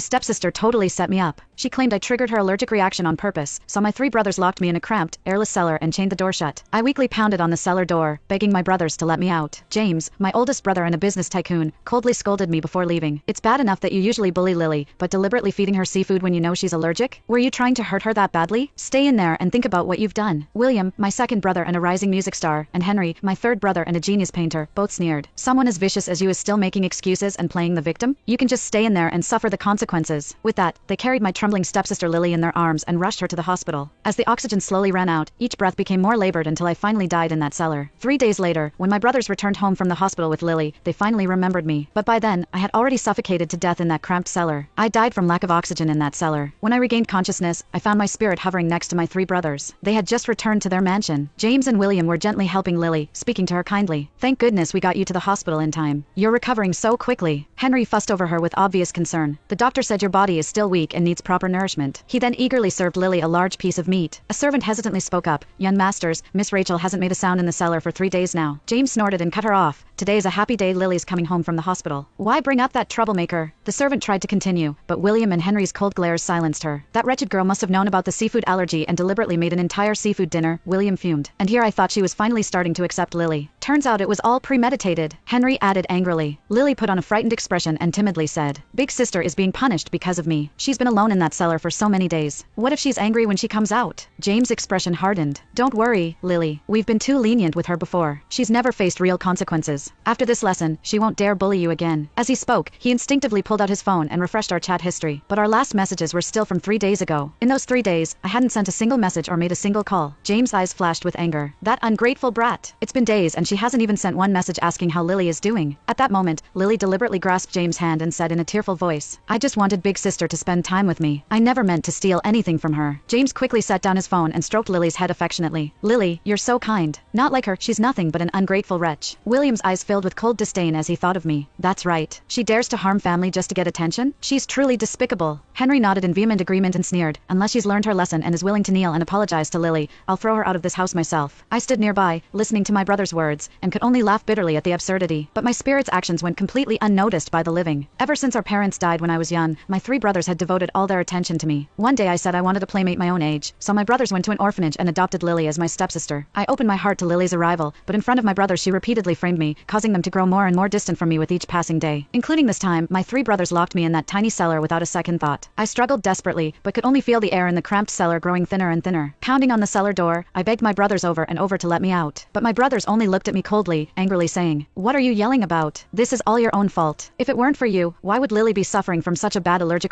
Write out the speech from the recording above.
Stepsister totally set me up. She claimed I triggered her allergic reaction on purpose, so my three brothers locked me in a cramped, airless cellar and chained the door shut. I weakly pounded on the cellar door, begging my brothers to let me out. James, my oldest brother and a business tycoon, coldly scolded me before leaving. It's bad enough that you usually bully Lily, but deliberately feeding her seafood when you know she's allergic? Were you trying to hurt her that badly? Stay in there and think about what you've done. William, my second brother and a rising music star, and Henry, my third brother and a genius painter, both sneered. Someone as vicious as you is still making excuses and playing the victim? You can just stay in there and suffer the consequences. With that, they carried my trembling stepsister Lily in their arms and rushed her to the hospital. As the oxygen slowly ran out, each breath became more labored until I finally died in that cellar. 3 days later, when my brothers returned home from the hospital with Lily, they finally remembered me. But by then, I had already suffocated to death in that cramped cellar. I died from lack of oxygen in that cellar. When I regained consciousness, I found my spirit hovering next to my three brothers. They had just returned to their mansion. James and William were gently helping Lily, speaking to her kindly. Thank goodness we got you to the hospital in time. You're recovering so quickly. Henry fussed over her with obvious concern. The doctor said your body is still weak and needs proper nourishment. He then eagerly served Lily a large piece of meat. A servant hesitantly spoke up. Young masters, Miss Rachel hasn't made a sound in the cellar for 3 days now. James snorted and cut her off. Today is a happy day, Lily's coming home from the hospital. Why bring up that troublemaker? The servant tried to continue, but William and Henry's cold glares silenced her. That wretched girl must have known about the seafood allergy and deliberately made an entire seafood dinner, William fumed. And here I thought she was finally starting to accept Lily. Turns out it was all premeditated, Henry added angrily. Lily put on a frightened expression and timidly said, Big sister is being punished because of me. She's been alone in that cellar for so many days. What if she's angry when she comes out? James' expression hardened. Don't worry, Lily. We've been too lenient with her before. She's never faced real consequences. After this lesson, she won't dare bully you again. As he spoke, he instinctively pulled out his phone and refreshed our chat history. But our last messages were still from 3 days ago. In those 3 days, I hadn't sent a single message or made a single call. James' eyes flashed with anger. That ungrateful brat. It's been days and she hasn't even sent one message asking how Lily is doing. At that moment, Lily deliberately grasped James' hand and said in a tearful voice, I just wanted Big Sister to spend time with me. I never meant to steal anything from her. James quickly set down his phone and stroked Lily's head affectionately. Lily, you're so kind. Not like her, she's nothing but an ungrateful wretch. William's eyes filled with cold disdain as he thought of me. That's right. She dares to harm family just to get attention? She's truly despicable. Henry nodded in vehement agreement and sneered, unless she's learned her lesson and is willing to kneel and apologize to Lily, I'll throw her out of this house myself. I stood nearby, listening to my brother's words, and could only laugh bitterly at the absurdity. But my spirit's actions went completely unnoticed by the living. Ever since our parents died when I was young, my three brothers had devoted all their attention to me. One day I said I wanted a playmate my own age, so my brothers went to an orphanage and adopted Lily as my stepsister. I opened my heart to Lily's arrival, but in front of my brothers she repeatedly framed me, causing them to grow more and more distant from me with each passing day. Including this time, my three brothers locked me in that tiny cellar without a second thought. I struggled desperately, but could only feel the air in the cramped cellar growing thinner and thinner. Pounding on the cellar door, I begged my brothers over and over to let me out. But my brothers only looked at me coldly, angrily saying, What are you yelling about? This is all your own fault. If it weren't for you, why would Lily be suffering from such a bad allergic